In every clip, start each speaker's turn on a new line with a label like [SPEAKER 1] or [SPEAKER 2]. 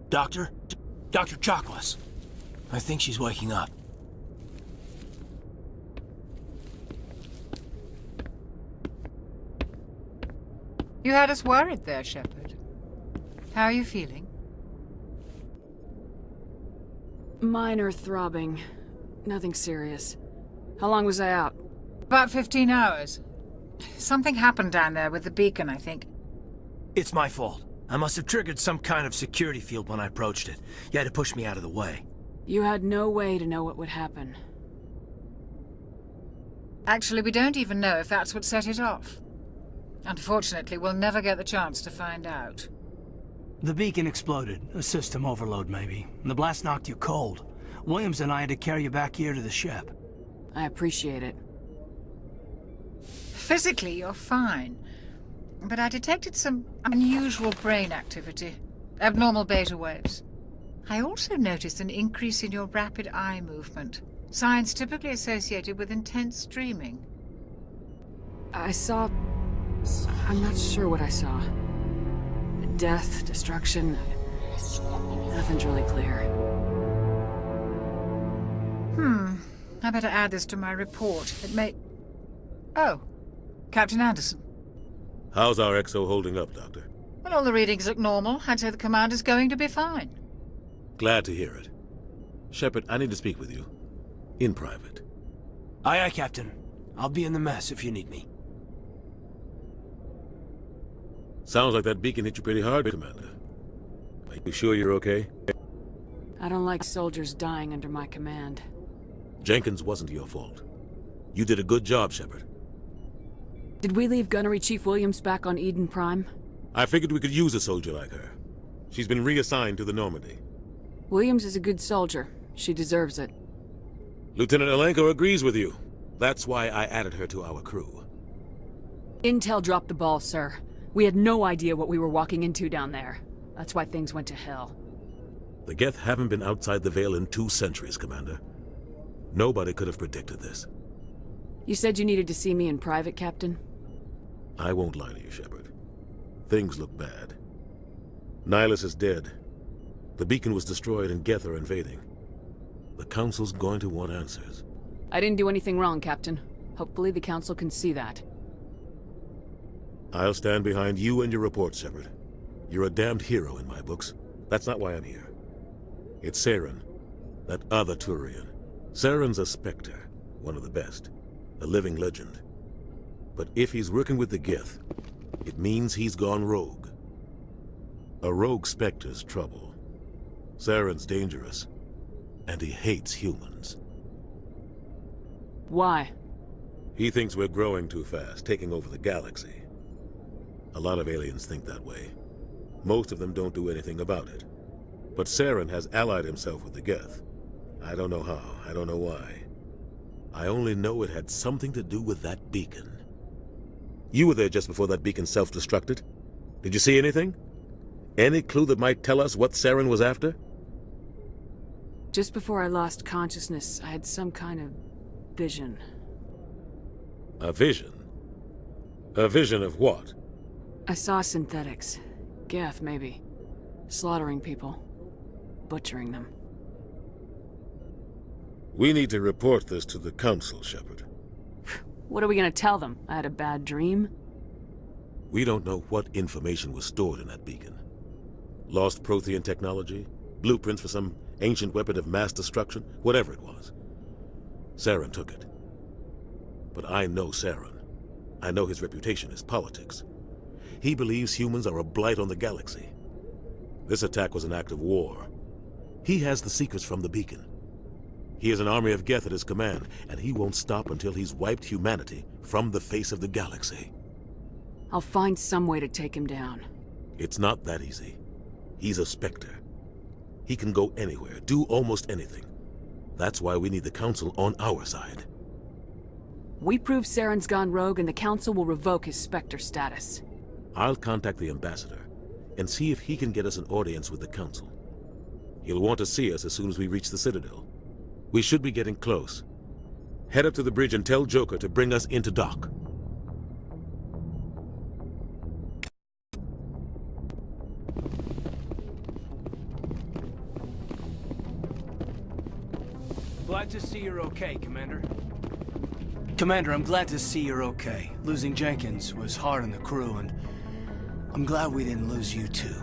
[SPEAKER 1] Doctor? Dr. Chakwas. I think she's waking up.
[SPEAKER 2] You had us worried there, Shepard. How are you feeling?
[SPEAKER 3] Minor throbbing. Nothing serious. How long was I out?
[SPEAKER 2] About 15 hours. Something happened down there with the beacon, I think.
[SPEAKER 1] It's my fault. I must have triggered some kind of security field when I approached it. You had to push me out of the way.
[SPEAKER 3] You had no way to know what would happen.
[SPEAKER 2] Actually, we don't even know if that's what set it off. Unfortunately, we'll never get the chance to find out.
[SPEAKER 4] The beacon exploded. A system overload, maybe. The blast knocked you cold. Williams and I had to carry you back here to the ship.
[SPEAKER 3] I appreciate it.
[SPEAKER 2] Physically, you're fine. But I detected some unusual brain activity. Abnormal beta waves. I also noticed an increase in your rapid eye movement. Signs typically associated with intense dreaming.
[SPEAKER 3] I saw... I'm not sure what I saw. Death, destruction... Nothing's really clear.
[SPEAKER 2] I better add this to my report. It may... Oh, Captain Anderson.
[SPEAKER 5] How's our XO holding up, Doctor?
[SPEAKER 2] Well, all the readings look normal. I'd say the commander's going to be fine.
[SPEAKER 5] Glad to hear it. Shepard, I need to speak with you. In private.
[SPEAKER 1] Aye, aye, Captain. I'll be in the mess if you need me.
[SPEAKER 5] Sounds like that beacon hit you pretty hard, Commander. Are you sure you're okay?
[SPEAKER 3] I don't like soldiers dying under my command.
[SPEAKER 5] Jenkins wasn't your fault. You did a good job, Shepard.
[SPEAKER 3] Did we leave Gunnery Chief Williams back on Eden Prime?
[SPEAKER 5] I figured we could use a soldier like her. She's been reassigned to the Normandy.
[SPEAKER 3] Williams is a good soldier. She deserves it.
[SPEAKER 5] Lieutenant Alenko agrees with you. That's why I added her to our crew.
[SPEAKER 3] Intel dropped the ball, sir. We had no idea what we were walking into down there. That's why things went to hell.
[SPEAKER 5] The Geth haven't been outside the Veil in 2 centuries, Commander. Nobody could have predicted this.
[SPEAKER 3] You said you needed to see me in private, Captain?
[SPEAKER 5] I won't lie to you, Shepard. Things look bad. Nihilus is dead. The beacon was destroyed and Geth are invading. The Council's going to want answers.
[SPEAKER 3] I didn't do anything wrong, Captain. Hopefully the Council can see that.
[SPEAKER 5] I'll stand behind you and your report, Shepard. You're a damned hero in my books. That's not why I'm here. It's Saren, that other Turian. Saren's a Spectre, one of the best. A living legend. But if he's working with the Geth, it means he's gone rogue. A rogue Spectre's trouble. Saren's dangerous, and he hates humans.
[SPEAKER 3] Why?
[SPEAKER 5] He thinks we're growing too fast, taking over the galaxy. A lot of aliens think that way. Most of them don't do anything about it. But Saren has allied himself with the Geth. I don't know how, I don't know why. I only know it had something to do with that beacon. You were there just before that beacon self-destructed. Did you see anything? Any clue that might tell us what Saren was after?
[SPEAKER 3] Just before I lost consciousness, I had some kind of vision.
[SPEAKER 5] A vision? A vision of what?
[SPEAKER 3] I saw synthetics. Geth, maybe. Slaughtering people. Butchering them.
[SPEAKER 5] We need to report this to the Council, Shepard.
[SPEAKER 3] What are we gonna tell them? I had a bad dream?
[SPEAKER 5] We don't know what information was stored in that beacon. Lost Prothean technology? Blueprints for some ancient weapon of mass destruction? Whatever it was. Saren took it. But I know Saren. I know his reputation is politics. He believes humans are a blight on the galaxy. This attack was an act of war. He has the secrets from the beacon. He has an army of Geth at his command, and he won't stop until he's wiped humanity from the face of the galaxy.
[SPEAKER 3] I'll find some way to take him down.
[SPEAKER 5] It's not that easy. He's a Spectre. He can go anywhere, do almost anything. That's why we need the Council on our side.
[SPEAKER 3] We prove Saren's gone rogue and the Council will revoke his Spectre status.
[SPEAKER 5] I'll contact the Ambassador and see if he can get us an audience with the Council. He'll want to see us as soon as we reach the Citadel. We should be getting close. Head up to the bridge and tell Joker to bring us into dock.
[SPEAKER 4] Glad to see you're okay, Commander. Commander, I'm glad to see you're okay. Losing Jenkins was hard on the crew, and I'm glad we didn't lose you too.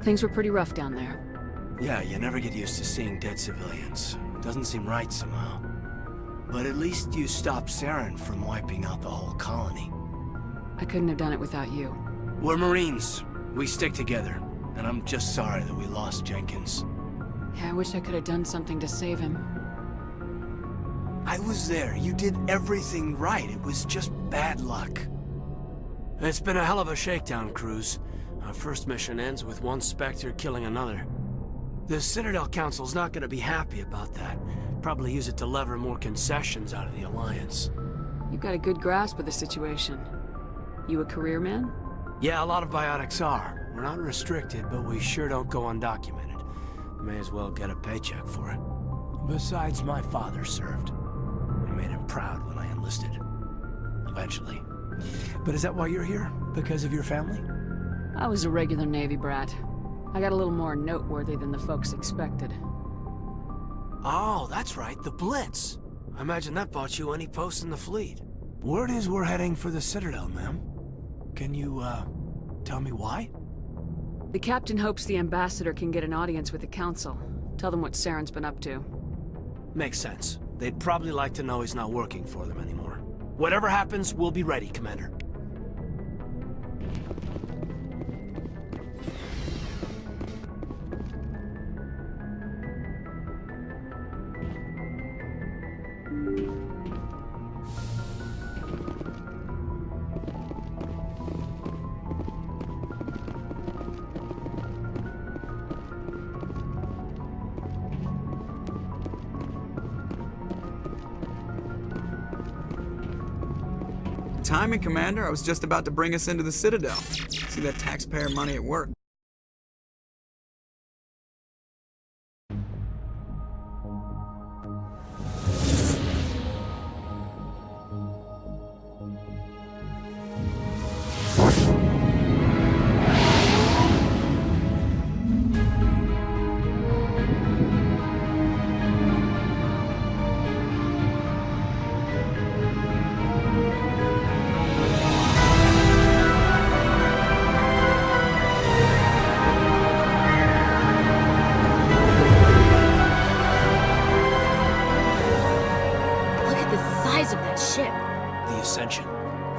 [SPEAKER 3] Things were pretty rough down there.
[SPEAKER 4] Yeah, you never get used to seeing dead civilians. It doesn't seem right somehow. But at least you stopped Saren from wiping out the whole colony.
[SPEAKER 3] I couldn't have done it without you.
[SPEAKER 4] We're Marines. We stick together. And I'm just sorry that we lost Jenkins.
[SPEAKER 3] Yeah, I wish I could have done something to save him.
[SPEAKER 4] I was there. You did everything right. It was just bad luck. It's been a hell of a shakedown, Cruz. Our first mission ends with one Spectre killing another. The Citadel Council's not gonna be happy about that. Probably use it to lever more concessions out of the Alliance.
[SPEAKER 3] You've got a good grasp of the situation. You a career man?
[SPEAKER 4] Yeah, a lot of biotics are. We're not restricted, but we sure don't go undocumented. May as well get a paycheck for it. Besides, my father served. I made him proud when I enlisted. Eventually. But is that why you're here? Because of your family?
[SPEAKER 3] I was a regular Navy brat. I got a little more noteworthy than the folks expected.
[SPEAKER 4] Oh, that's right, the Blitz. I imagine that bought you any post in the fleet. Word is we're heading for the Citadel, ma'am. Can you, tell me why?
[SPEAKER 3] The captain hopes the ambassador can get an audience with the council. Tell them what Saren's been up to.
[SPEAKER 4] Makes sense. They'd probably like to know he's not working for them anymore. Whatever happens, we'll be ready, Commander.
[SPEAKER 6] Timing, Commander. I was just about to bring us into the Citadel. See that taxpayer money at work.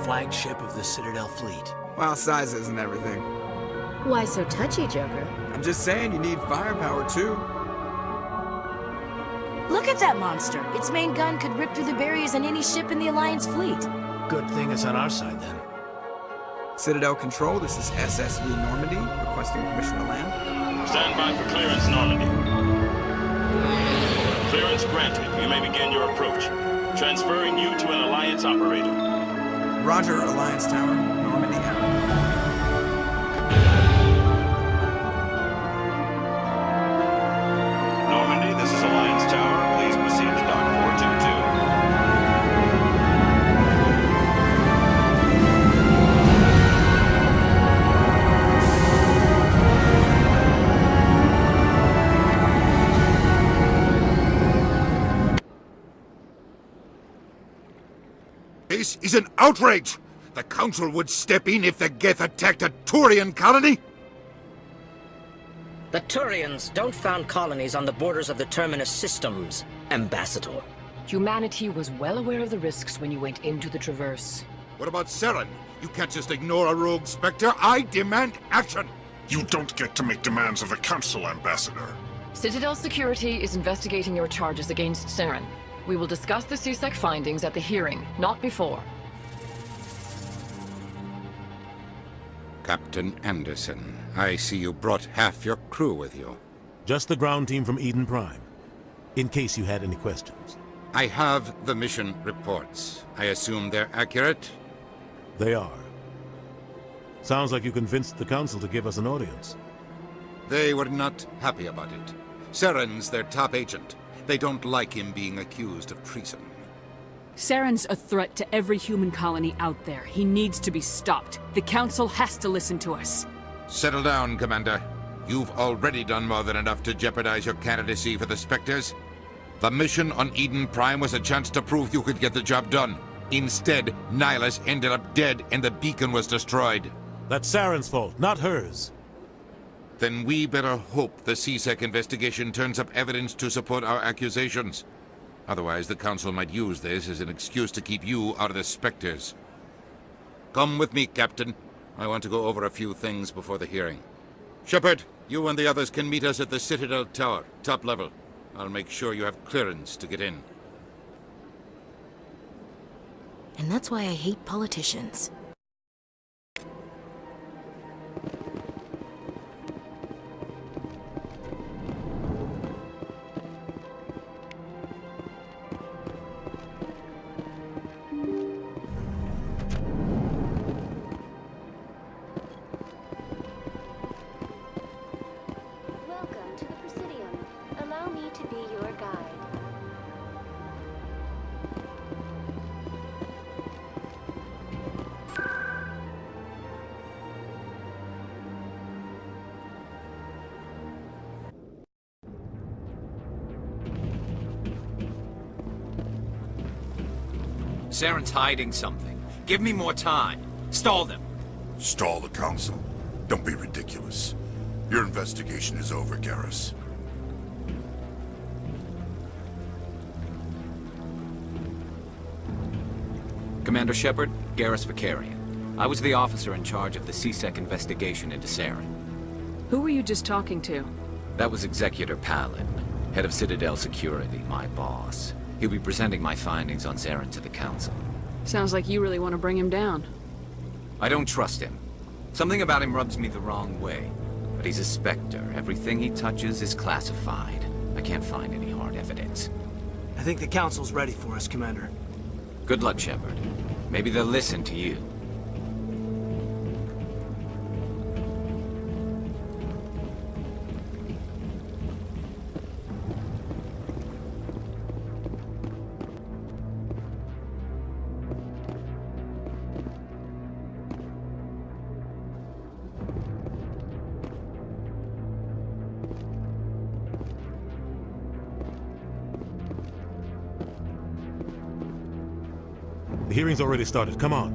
[SPEAKER 1] Flagship of the Citadel fleet.
[SPEAKER 6] Well, size isn't everything.
[SPEAKER 7] Why so touchy, Joker?
[SPEAKER 6] I'm just saying you need firepower, too.
[SPEAKER 7] Look at that monster! Its main gun could rip through the barriers in any ship in the Alliance fleet.
[SPEAKER 1] Good thing it's on our side, then.
[SPEAKER 6] Citadel Control, this is SSV Normandy, requesting permission to land.
[SPEAKER 8] Stand by for clearance, Normandy. Clearance granted. You may begin your approach. Transferring you to an Alliance operator.
[SPEAKER 6] Roger, Alliance Tower, Normandy out.
[SPEAKER 8] Normandy, this is Alliance Tower. Please proceed to Dock 422.
[SPEAKER 9] This is an outrage! The Council would step in if the Geth attacked a Turian colony?
[SPEAKER 10] The Turians don't found colonies on the borders of the Terminus systems, Ambassador.
[SPEAKER 11] Humanity was well aware of the risks when you went into the Traverse.
[SPEAKER 9] What about Saren? You can't just ignore a rogue Spectre. I demand action!
[SPEAKER 12] You don't get to make demands of the Council, Ambassador.
[SPEAKER 11] Citadel Security is investigating your charges against Saren. We will discuss the CSEC findings at the hearing, not before.
[SPEAKER 9] Captain Anderson, I see you brought half your crew with you.
[SPEAKER 5] Just the ground team from Eden Prime, in case you had any questions.
[SPEAKER 9] I have the mission reports. I assume they're accurate?
[SPEAKER 5] They are. Sounds like you convinced the Council to give us an audience.
[SPEAKER 9] They were not happy about it. Saren's their top agent. They don't like him being accused of treason.
[SPEAKER 3] Saren's a threat to every human colony out there. He needs to be stopped. The Council has to listen to us.
[SPEAKER 9] Settle down, Commander. You've already done more than enough to jeopardize your candidacy for the Spectres. The mission on Eden Prime was a chance to prove you could get the job done. Instead, Nihilus ended up dead and the beacon was destroyed.
[SPEAKER 5] That's Saren's fault, not hers.
[SPEAKER 9] Then we better hope the CSEC investigation turns up evidence to support our accusations. Otherwise, the Council might use this as an excuse to keep you out of the Spectres. Come with me, Captain. I want to go over a few things before the hearing. Shepard, you and the others can meet us at the Citadel Tower, top level. I'll make sure you have clearance to get in.
[SPEAKER 7] And that's why I hate politicians.
[SPEAKER 13] Welcome to the Presidium. Allow me to be your guide.
[SPEAKER 14] Saren's hiding something. Give me more time. Stall them.
[SPEAKER 12] Stall the Council? Don't be ridiculous. Your investigation is over, Garrus.
[SPEAKER 14] Commander Shepard, Garrus Vicarian. I was the officer in charge of the CSEC investigation into Saren.
[SPEAKER 3] Who were you just talking to?
[SPEAKER 14] That was Executor Palin, head of Citadel Security, my boss. He'll be presenting my findings on Saren to the Council.
[SPEAKER 3] Sounds like you really want to bring him down.
[SPEAKER 14] I don't trust him. Something about him rubs me the wrong way. But he's a Spectre. Everything he touches is classified. I can't find any hard evidence.
[SPEAKER 4] I think the Council's ready for us, Commander.
[SPEAKER 14] Good luck, Shepard. Maybe they'll listen to you.
[SPEAKER 5] The hearing's already started. Come on.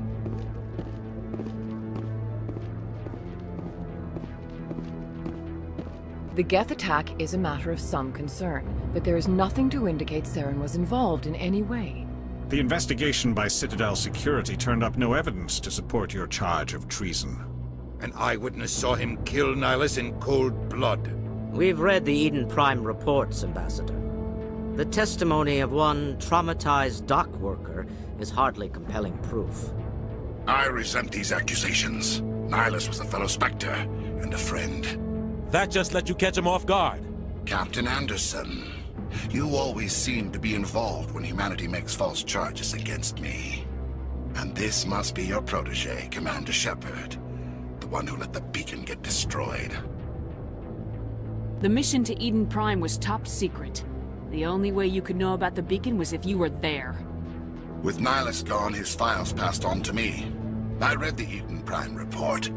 [SPEAKER 11] The Geth attack is a matter of some concern, but there is nothing to indicate Saren was involved in any way.
[SPEAKER 12] The investigation by Citadel Security turned up no evidence to support your charge of treason.
[SPEAKER 9] An eyewitness saw him kill Nihilus in cold blood.
[SPEAKER 10] We've read the Eden Prime reports, Ambassador. The testimony of one traumatized dock worker is hardly compelling proof.
[SPEAKER 12] I resent these accusations. Nihilus was a fellow Spectre and a friend.
[SPEAKER 5] That just let you catch him off guard.
[SPEAKER 12] Captain Anderson, you always seem to be involved when humanity makes false charges against me. And this must be your protege, Commander Shepard. The one who let the beacon get destroyed.
[SPEAKER 3] The mission to Eden Prime was top secret. The only way you could know about the beacon was if you were there.
[SPEAKER 12] With Nihilus gone, his files passed on to me. I read the Eden Prime report.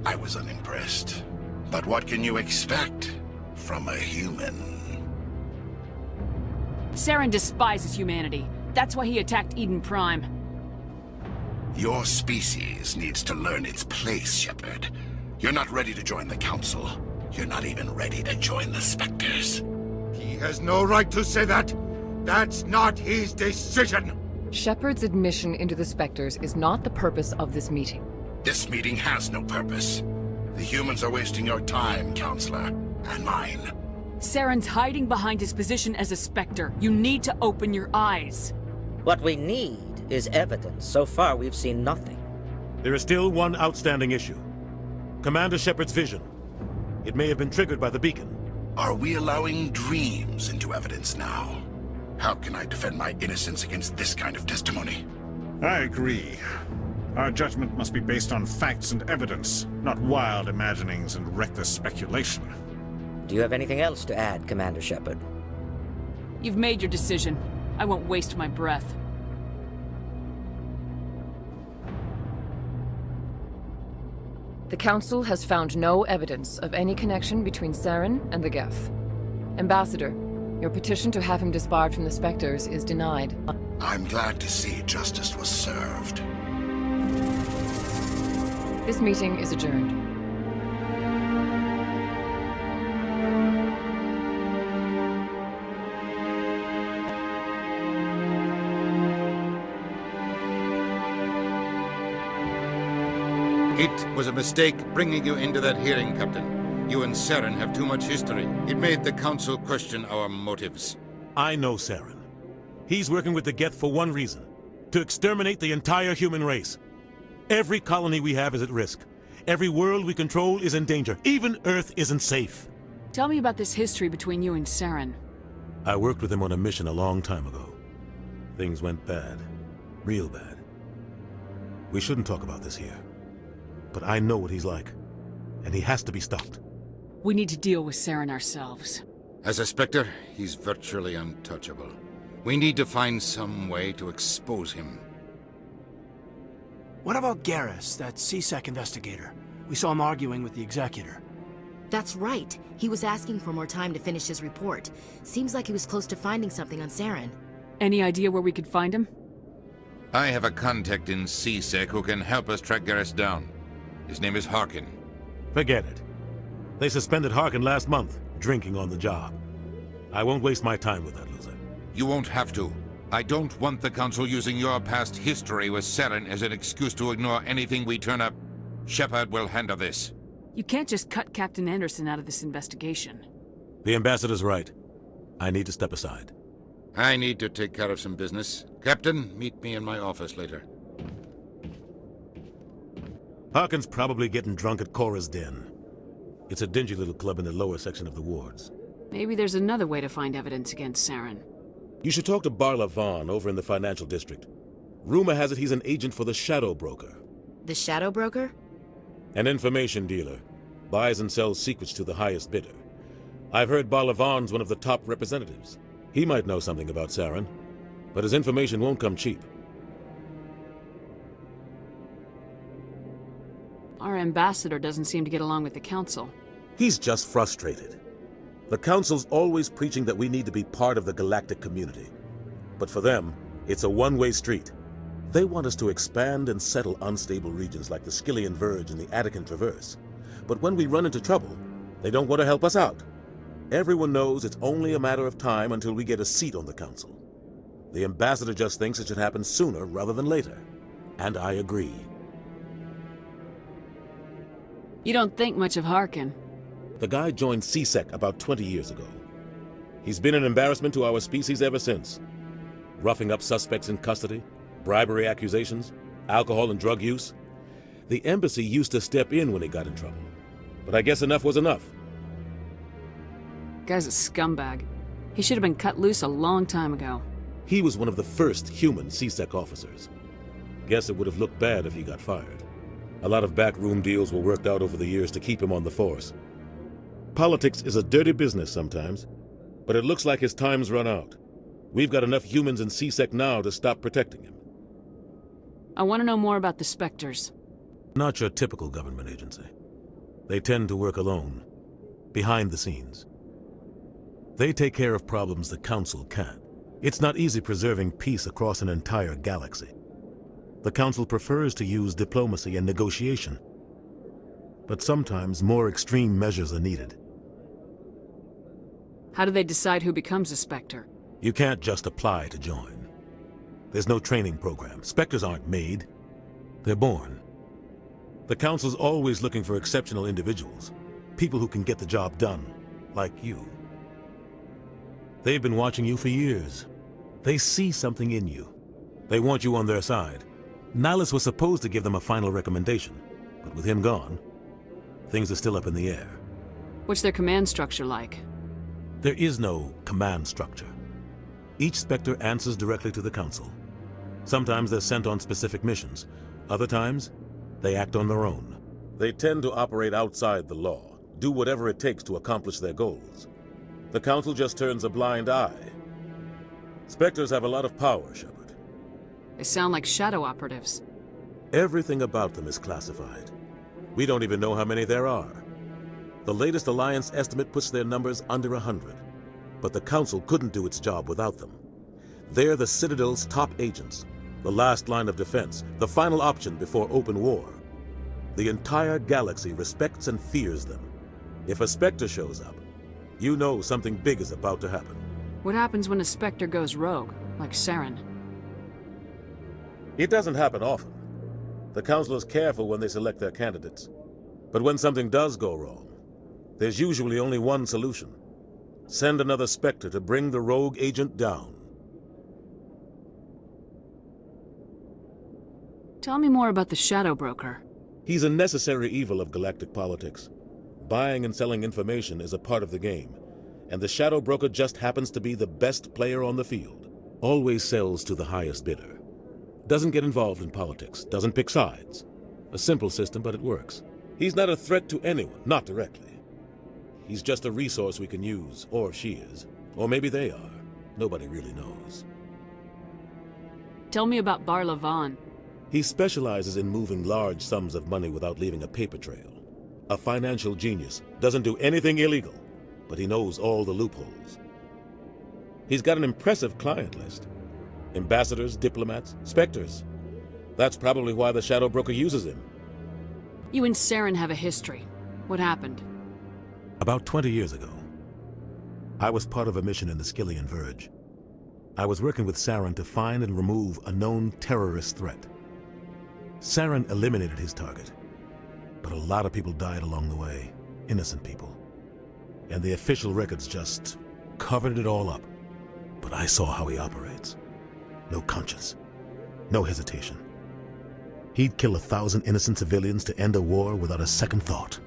[SPEAKER 12] I was unimpressed. But what can you expect from a human?
[SPEAKER 3] Saren despises humanity. That's why he attacked Eden Prime.
[SPEAKER 12] Your species needs to learn its place, Shepard. You're not ready to join the Council. You're not even ready to join the Spectres.
[SPEAKER 9] He has no right to say that. That's not his decision.
[SPEAKER 11] Shepard's admission into the Spectres is not the purpose of this meeting.
[SPEAKER 12] This meeting has no purpose. The humans are wasting your time, Counselor, and mine.
[SPEAKER 3] Saren's hiding behind his position as a Spectre. You need to open your eyes.
[SPEAKER 10] What we need is evidence. So far, we've seen nothing.
[SPEAKER 5] There is still one outstanding issue. Commander Shepard's vision. It may have been triggered by the beacon.
[SPEAKER 12] Are we allowing dreams into evidence now? How can I defend my innocence against this kind of testimony?
[SPEAKER 15] I agree. Our judgment must be based on facts and evidence, not wild imaginings and reckless speculation.
[SPEAKER 10] Do you have anything else to add, Commander Shepard?
[SPEAKER 3] You've made your decision. I won't waste my breath.
[SPEAKER 11] The Council has found no evidence of any connection between Saren and the Geth. Ambassador, Your petition to have him disbarred from the Spectres is denied.
[SPEAKER 12] I'm glad to see justice was served.
[SPEAKER 11] This meeting is adjourned.
[SPEAKER 9] It was a mistake bringing you into that hearing, Captain. You and Saren have too much history. It made the Council question our motives.
[SPEAKER 5] I know Saren. He's working with the Geth for one reason: to exterminate the entire human race. Every colony we have is at risk. Every world we control is in danger. Even Earth isn't safe.
[SPEAKER 3] Tell me about this history between you and Saren.
[SPEAKER 5] I worked with him on a mission a long time ago. Things went bad. Real bad. We shouldn't talk about this here. But I know what he's like, and he has to be stopped.
[SPEAKER 3] We need to deal with Saren ourselves.
[SPEAKER 9] As a Spectre, he's virtually untouchable. We need to find some way to expose him.
[SPEAKER 4] What about Garrus, that CSEC investigator? We saw him arguing with the Executor.
[SPEAKER 7] That's right. He was asking for more time to finish his report. Seems like he was close to finding something on Saren.
[SPEAKER 3] Any idea where we could find him?
[SPEAKER 9] I have a contact in CSEC who can help us track Garrus down. His name is Harkin.
[SPEAKER 5] Forget it. They suspended Harkin last month, drinking on the job. I won't waste my time with that loser.
[SPEAKER 9] You won't have to. I don't want the Council using your past history with Saren as an excuse to ignore anything we turn up. Shepard will handle this.
[SPEAKER 3] You can't just cut Captain Anderson out of this investigation.
[SPEAKER 5] The Ambassador's right. I need to step aside.
[SPEAKER 9] I need to take care of some business. Captain, meet me in my office later.
[SPEAKER 5] Harkin's probably getting drunk at Cora's Den. It's a dingy little club in the lower section of the wards.
[SPEAKER 3] Maybe there's another way to find evidence against Saren.
[SPEAKER 5] You should talk to Barla Vaughn over in the financial district. Rumor has it he's an agent for the Shadow Broker.
[SPEAKER 7] The Shadow Broker?
[SPEAKER 5] An information dealer. Buys and sells secrets to the highest bidder. I've heard Barla Vaughn's one of the top representatives. He might know something about Saren, but his information won't come cheap.
[SPEAKER 3] Our ambassador doesn't seem to get along with the Council.
[SPEAKER 5] He's just frustrated. The Council's always preaching that we need to be part of the galactic community. But for them, it's a one-way street. They want us to expand and settle unstable regions like the Skillian Verge and the Attican Traverse. But when we run into trouble, they don't want to help us out. Everyone knows it's only a matter of time until we get a seat on the Council. The ambassador just thinks it should happen sooner rather than later. And I agree.
[SPEAKER 3] You don't think much of Harkin.
[SPEAKER 5] The guy joined CSEC about 20 years ago. He's been an embarrassment to our species ever since. Roughing up suspects in custody, bribery accusations, alcohol and drug use. The embassy used to step in when he got in trouble. But I guess enough was enough.
[SPEAKER 3] Guy's a scumbag. He should have been cut loose a long time ago.
[SPEAKER 5] He was one of the first human CSEC officers. Guess it would have looked bad if he got fired. A lot of backroom deals were worked out over the years to keep him on the force. Politics is a dirty business sometimes, but it looks like his time's run out. We've got enough humans in CSEC now to stop protecting him.
[SPEAKER 3] I want to know more about the Spectres.
[SPEAKER 5] Not your typical government agency. They tend to work alone, behind the scenes. They take care of problems the Council can't. It's not easy preserving peace across an entire galaxy. The Council prefers to use diplomacy and negotiation. But sometimes more extreme measures are needed.
[SPEAKER 3] How do they decide who becomes a Spectre?
[SPEAKER 5] You can't just apply to join. There's no training program. Spectres aren't made. They're born. The Council's always looking for exceptional individuals. People who can get the job done, like you. They've been watching you for years. They see something in you. They want you on their side. Nihilus was supposed to give them a final recommendation, but with him gone, things are still up in the air.
[SPEAKER 3] What's their command structure like?
[SPEAKER 5] There is no command structure. Each Spectre answers directly to the Council. Sometimes they're sent on specific missions. Other times, they act on their own. They tend to operate outside the law, do whatever it takes to accomplish their goals. The Council just turns a blind eye. Spectres have a lot of power, Shepard.
[SPEAKER 3] They sound like shadow operatives.
[SPEAKER 5] Everything about them is classified. We don't even know how many there are. The latest Alliance estimate puts their numbers under 100. But the Council couldn't do its job without them. They're the Citadel's top agents, the last line of defense, the final option before open war. The entire galaxy respects and fears them. If a Spectre shows up, you know something big is about to happen.
[SPEAKER 3] What happens when a Spectre goes rogue, like Saren?
[SPEAKER 5] It doesn't happen often. The Council is careful when they select their candidates. But when something does go wrong, there's usually only one solution. Send another Spectre to bring the rogue agent down.
[SPEAKER 3] Tell me more about the Shadow Broker.
[SPEAKER 5] He's a necessary evil of galactic politics. Buying and selling information is a part of the game, and the Shadow Broker just happens to be the best player on the field. Always sells to the highest bidder. Doesn't get involved in politics, doesn't pick sides. A simple system, but it works. He's not a threat to anyone, not directly. He's just a resource we can use, or she is. Or maybe they are. Nobody really knows.
[SPEAKER 3] Tell me about Bar Lavan.
[SPEAKER 5] He specializes in moving large sums of money without leaving a paper trail. A financial genius, doesn't do anything illegal, but he knows all the loopholes. He's got an impressive client list. Ambassadors, diplomats, Spectres. That's probably why the Shadow Broker uses him.
[SPEAKER 3] You and Saren have a history. What happened?
[SPEAKER 5] About 20 years ago, I was part of a mission in the Skillian Verge. I was working with Saren to find and remove a known terrorist threat. Saren eliminated his target, but a lot of people died along the way, innocent people. And the official records just covered it all up. But I saw how he operates. No conscience, no hesitation. He'd kill 1,000 innocent civilians to end a war without a second thought.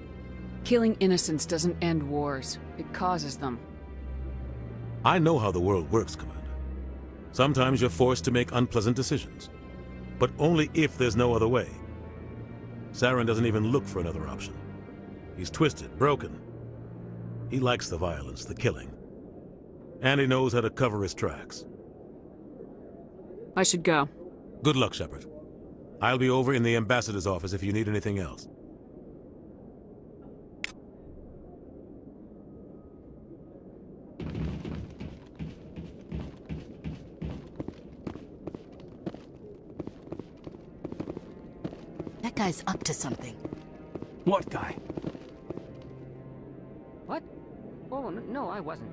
[SPEAKER 3] Killing innocents doesn't end wars. It causes them.
[SPEAKER 5] I know how the world works, Commander. Sometimes you're forced to make unpleasant decisions, but only if there's no other way. Saren doesn't even look for another option. He's twisted, broken. He likes the violence, the killing. And he knows how to cover his tracks.
[SPEAKER 3] I should go.
[SPEAKER 5] Good luck, Shepard. I'll be over in the ambassador's office if you need anything else.
[SPEAKER 7] That guy's up to something.
[SPEAKER 4] What guy?
[SPEAKER 16] What? Oh, no, I wasn't.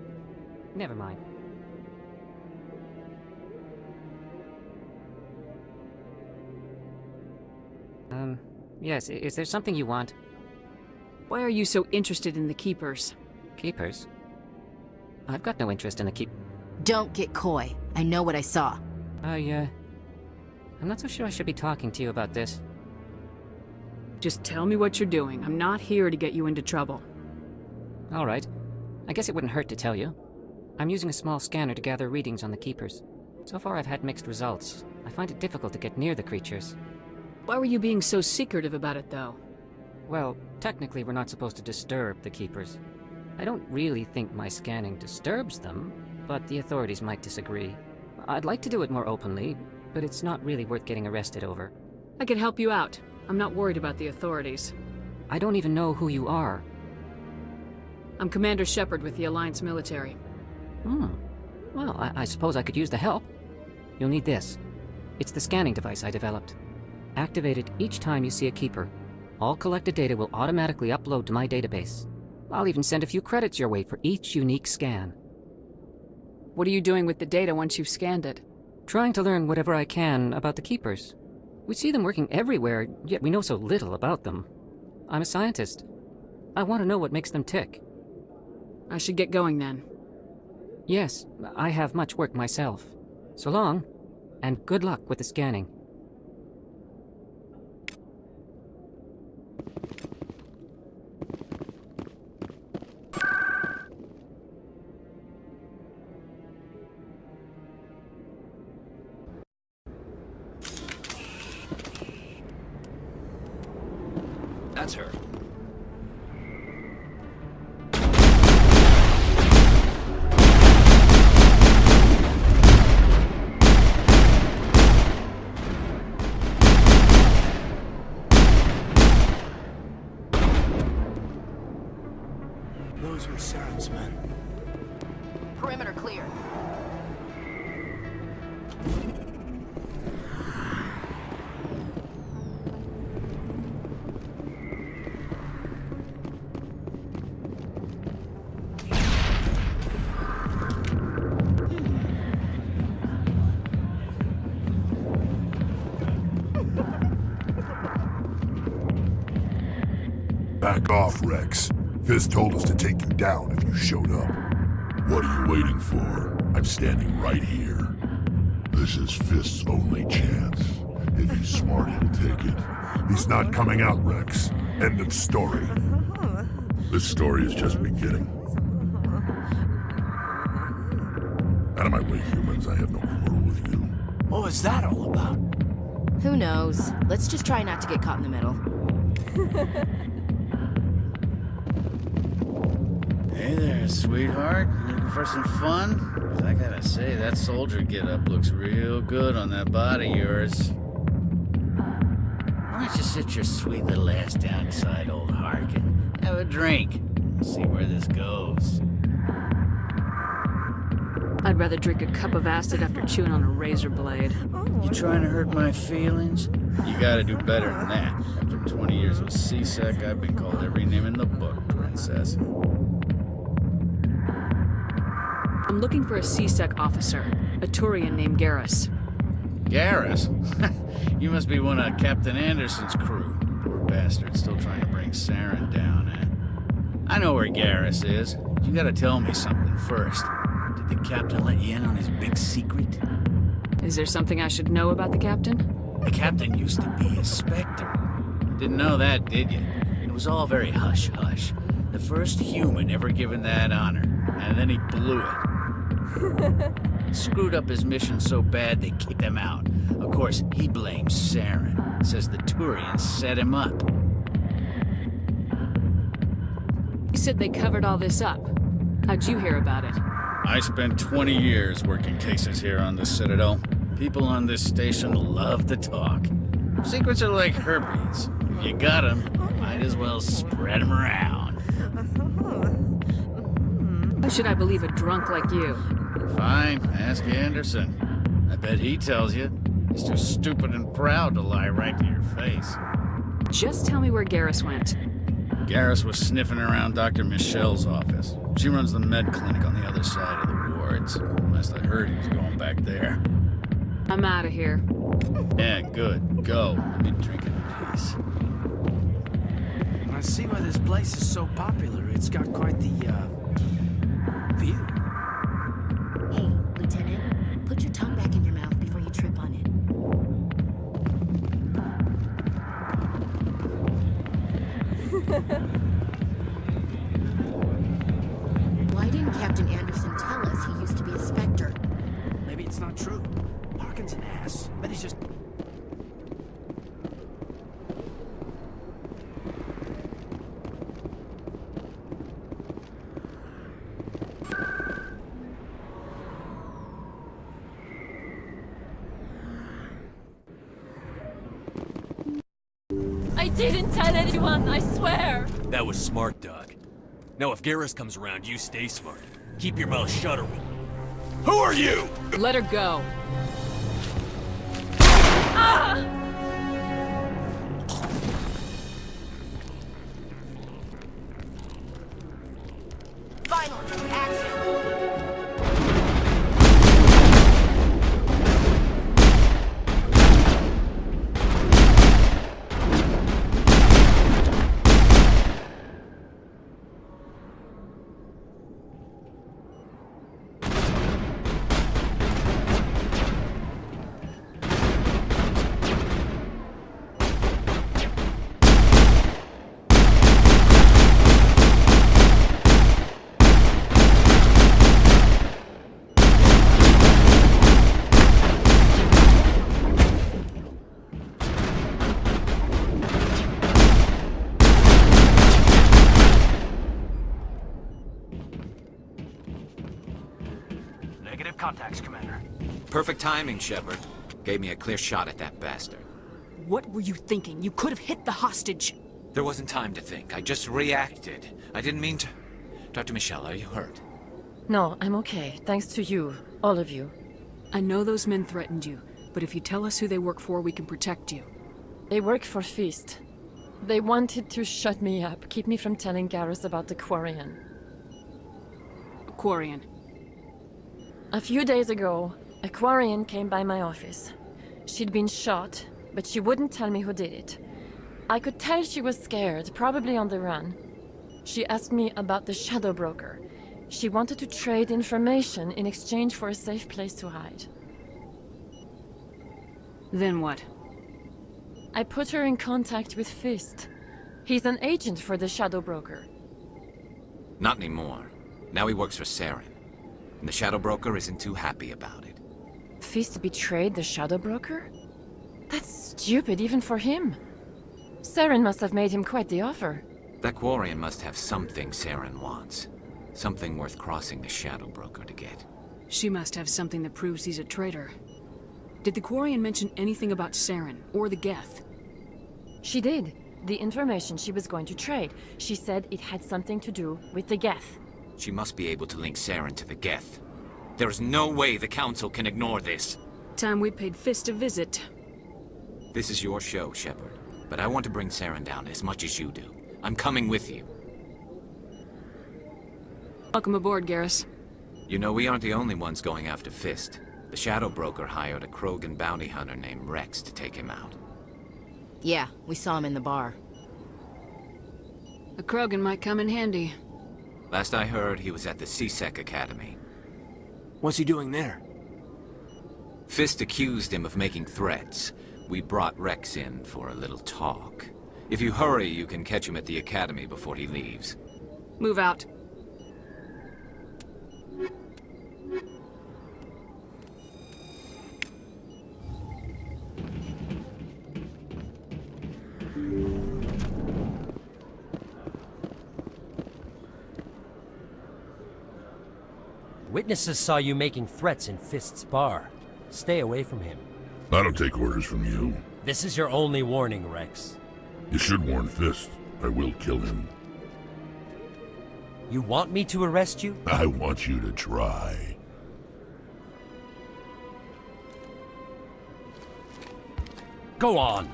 [SPEAKER 16] Never mind. Yes, is there something you want?
[SPEAKER 3] Why are you so interested in the Keepers?
[SPEAKER 16] Keepers? I've got no interest in the
[SPEAKER 7] Don't get coy. I know what I saw.
[SPEAKER 16] I'm not so sure I should be talking to you about this.
[SPEAKER 3] Just tell me what you're doing. I'm not here to get you into trouble.
[SPEAKER 16] All right. I guess it wouldn't hurt to tell you. I'm using a small scanner to gather readings on the Keepers. So far I've had mixed results. I find it difficult to get near the creatures.
[SPEAKER 3] Why were you being so secretive about it, though?
[SPEAKER 16] Well, technically we're not supposed to disturb the Keepers. I don't really think my scanning disturbs them, but the authorities might disagree. I'd like to do it more openly, but it's not really worth getting arrested over.
[SPEAKER 3] I can help you out. I'm not worried about the authorities.
[SPEAKER 16] I don't even know who you are.
[SPEAKER 3] I'm Commander Shepard with the Alliance military.
[SPEAKER 16] Well, I suppose I could use the help. You'll need this. It's the scanning device I developed. Activate it each time you see a Keeper. All collected data will automatically upload to my database. I'll even send a few credits your way for each unique scan.
[SPEAKER 3] What are you doing with the data once you've scanned it?
[SPEAKER 16] Trying to learn whatever I can about the Keepers. We see them working everywhere, yet we know so little about them. I'm a scientist. I want to know what makes them tick.
[SPEAKER 3] I should get going then.
[SPEAKER 16] Yes, I have much work myself. So long, and good luck with the scanning.
[SPEAKER 4] That's her. Those were Saren's men.
[SPEAKER 7] Perimeter clear.
[SPEAKER 17] Back off, Rex. Fist told us to take you down if you showed up. What are you waiting for? I'm standing right here. This is Fist's only chance. If he's smart, he'll take it. He's not coming out, Rex. End of story. This story is just beginning. Out of my way, humans. I have no quarrel with you.
[SPEAKER 1] What was that all about?
[SPEAKER 7] Who knows? Let's just try not to get caught in the middle.
[SPEAKER 18] Hey there, sweetheart. You looking for some fun? 'Cause I gotta say, that soldier get-up looks real good on that body of yours. Why don't you sit your sweet little ass down beside old Hark and have a drink and see where this goes?
[SPEAKER 3] I'd rather drink a cup of acid after chewing on a razor blade.
[SPEAKER 18] You trying to hurt my feelings? You gotta do better than that. After 20 years with C-Sec, I've been called every name in the book, princess.
[SPEAKER 3] I'm looking for a C-Sec officer, a Turian named Garrus.
[SPEAKER 18] Garrus? You must be one of Captain Anderson's crew. Poor bastard, still trying to bring Saren down, eh? I know where Garrus is. You gotta tell me something first. Did the captain let you in on his big secret?
[SPEAKER 3] Is there something I should know about the captain?
[SPEAKER 18] The captain used to be a Spectre. Didn't know that, did you? It was all very hush-hush. The first human ever given that honor, and then he blew it. Screwed up his mission so bad they kicked him out. Of course, he blames Saren. Says the Turians set him up.
[SPEAKER 3] You said they covered all this up. How'd you hear about it?
[SPEAKER 18] I spent 20 years working cases here on the Citadel. People on this station love to talk. Secrets are like herpes. If you got them, might as well spread them around.
[SPEAKER 3] Why should I believe a drunk like you?
[SPEAKER 18] Fine, ask Anderson. I bet he tells you. He's too stupid and proud to lie right to your face.
[SPEAKER 3] Just tell me where Garrus went.
[SPEAKER 18] Garrus was sniffing around Dr. Michelle's office. She runs the med clinic on the other side of the wards. Last I heard, he was going back there.
[SPEAKER 3] I'm out of here.
[SPEAKER 18] Yeah, good. Go. Let me drink in peace.
[SPEAKER 1] I see why this place is so popular. It's got quite the, view.
[SPEAKER 7] Hey, Lieutenant, put your tongue back in your mouth before you trip on it. Why didn't Captain Anderson tell us he used to be a Spectre?
[SPEAKER 1] Maybe it's not true. Harkin's an ass. But he's just...
[SPEAKER 19] I didn't tell anyone, I swear!
[SPEAKER 20] That was smart, Doc. Now if Garrus comes around, you stay smart. Keep your mouth shut or we'll... Who are you?
[SPEAKER 3] Let her go.
[SPEAKER 19] Ah!
[SPEAKER 7] Violence, action!
[SPEAKER 1] Negative contacts, Commander.
[SPEAKER 14] Perfect timing, Shepard. Gave me a clear shot at that bastard.
[SPEAKER 3] What were you thinking? You could have hit the hostage.
[SPEAKER 14] There wasn't time to think. I just reacted. I didn't mean to... Dr. Michelle, are you hurt?
[SPEAKER 11] No, I'm okay. Thanks to you. All of you.
[SPEAKER 3] I know those men threatened you, but if you tell us who they work for, we can protect you.
[SPEAKER 11] They work for Feast. They wanted to shut me up, keep me from telling Garrus about the Quarian.
[SPEAKER 3] Quarian.
[SPEAKER 11] A few days ago, a Quarian came by my office. She'd been shot, but she wouldn't tell me who did it. I could tell she was scared, probably on the run. She asked me about the Shadow Broker. She wanted to trade information in exchange for a safe place to hide.
[SPEAKER 3] Then what?
[SPEAKER 11] I put her in contact with Fist. He's an agent for the Shadow Broker.
[SPEAKER 14] Not anymore. Now he works for Saren. And the Shadow Broker isn't too happy about it.
[SPEAKER 11] Fist betrayed the Shadow Broker? That's stupid even for him. Saren must have made him quite the offer.
[SPEAKER 14] That Quarian must have something Saren wants. Something worth crossing the Shadow Broker to get.
[SPEAKER 3] She must have something that proves he's a traitor. Did the Quarian mention anything about Saren, or the Geth?
[SPEAKER 11] She did. The information she was going to trade. She said it had something to do with the Geth.
[SPEAKER 14] She must be able to link Saren to the Geth. There's no way the Council can ignore this.
[SPEAKER 3] Time we paid Fist a visit.
[SPEAKER 14] This is your show, Shepard. But I want to bring Saren down as much as you do. I'm coming with you.
[SPEAKER 3] Welcome aboard, Garrus.
[SPEAKER 14] You know, we aren't the only ones going after Fist. The Shadow Broker hired a Krogan bounty hunter named Rex to take him out.
[SPEAKER 7] Yeah, we saw him in the bar.
[SPEAKER 3] A Krogan might come in handy.
[SPEAKER 14] Last I heard, he was at the CSEC Academy.
[SPEAKER 4] What's he doing there?
[SPEAKER 14] Fist accused him of making threats. We brought Rex in for a little talk. If you hurry, you can catch him at the Academy before he leaves.
[SPEAKER 3] Move out.
[SPEAKER 21] Witnesses saw you making threats in Fist's bar. Stay away from him.
[SPEAKER 17] I don't take orders from you.
[SPEAKER 21] This is your only warning, Rex.
[SPEAKER 17] You should warn Fist. I will kill him.
[SPEAKER 21] You want me to arrest you?
[SPEAKER 17] I want you to try.
[SPEAKER 21] Go on.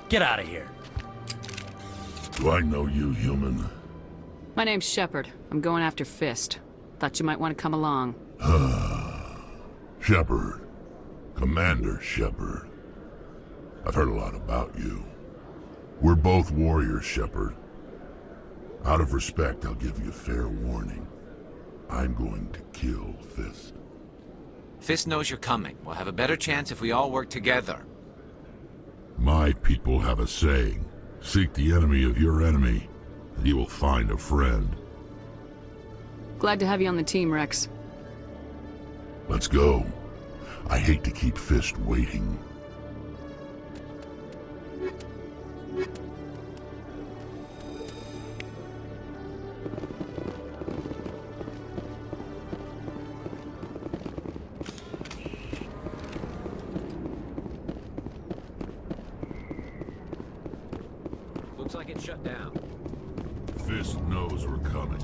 [SPEAKER 21] Get out of here.
[SPEAKER 17] Do I know you, human?
[SPEAKER 3] My name's Shepard. I'm going after Fist. Thought you might want to come along.
[SPEAKER 17] Shepard. Commander Shepard. I've heard a lot about you. We're both warriors, Shepard. Out of respect, I'll give you a fair warning. I'm going to kill Fist.
[SPEAKER 14] Fist knows you're coming. We'll have a better chance if we all work together.
[SPEAKER 17] My people have a saying. Seek the enemy of your enemy, and you will find a friend.
[SPEAKER 3] Glad to have you on the team, Rex.
[SPEAKER 17] Let's go. I hate to keep Fist waiting.
[SPEAKER 20] Looks like it's shut down.
[SPEAKER 17] Fist knows we're coming.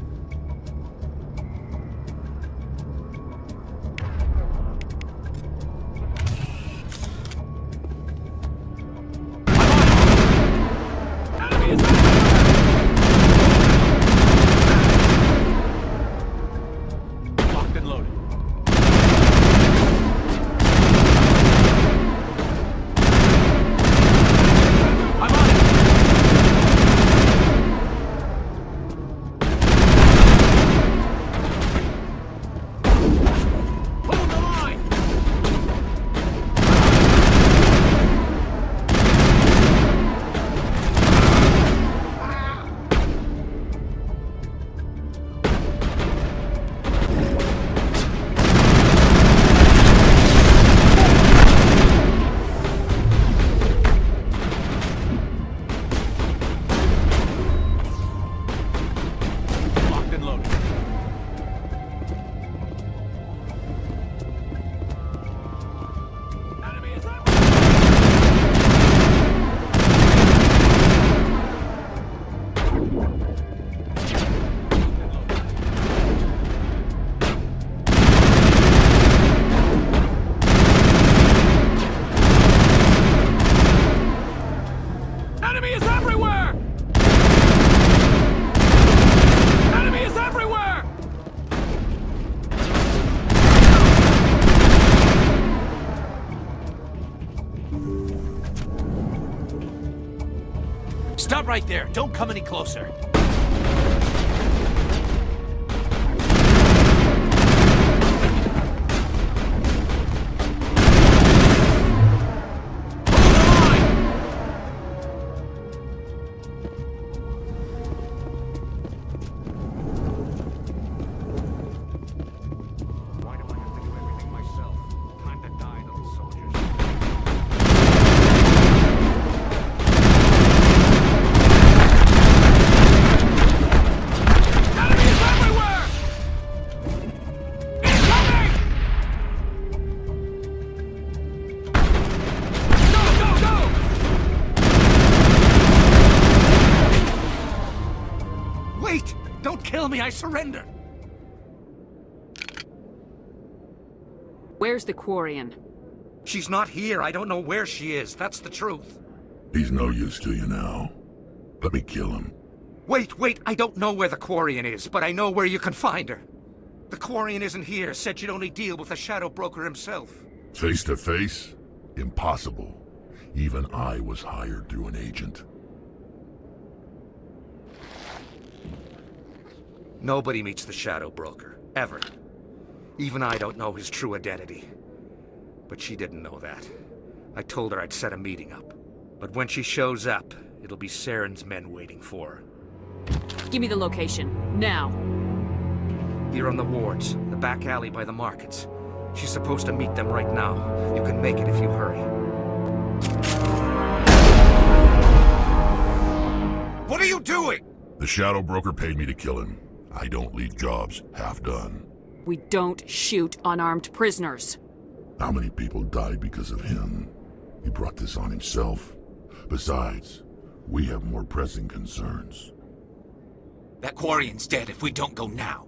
[SPEAKER 20] Locked and loaded. I'm on it!
[SPEAKER 1] Stand right there. Don't come any closer.
[SPEAKER 12] Wait! Don't kill me, I surrender!
[SPEAKER 3] Where's the Quarian?
[SPEAKER 12] She's not here. I don't know where she is. That's the truth.
[SPEAKER 17] He's no use to you now. Let me kill him.
[SPEAKER 12] Wait, I don't know where the Quarian is, but I know where you can find her. The Quarian isn't here. Said you'd only deal with the Shadow Broker himself.
[SPEAKER 17] Face to face? Impossible. Even I was hired through an agent.
[SPEAKER 12] Nobody meets the Shadow Broker, ever. Even I don't know his true identity. But she didn't know that. I told her I'd set a meeting up. But when she shows up, it'll be Saren's men waiting for her.
[SPEAKER 3] Give me the location, now.
[SPEAKER 12] Here on the wards, the back alley by the markets. She's supposed to meet them right now. You can make it if you hurry.
[SPEAKER 17] What are you doing? The Shadow Broker paid me to kill him. I don't leave jobs half done.
[SPEAKER 3] We don't shoot unarmed prisoners.
[SPEAKER 17] How many people died because of him? He brought this on himself. Besides, we have more pressing concerns.
[SPEAKER 14] That Quarian's dead if we don't go now.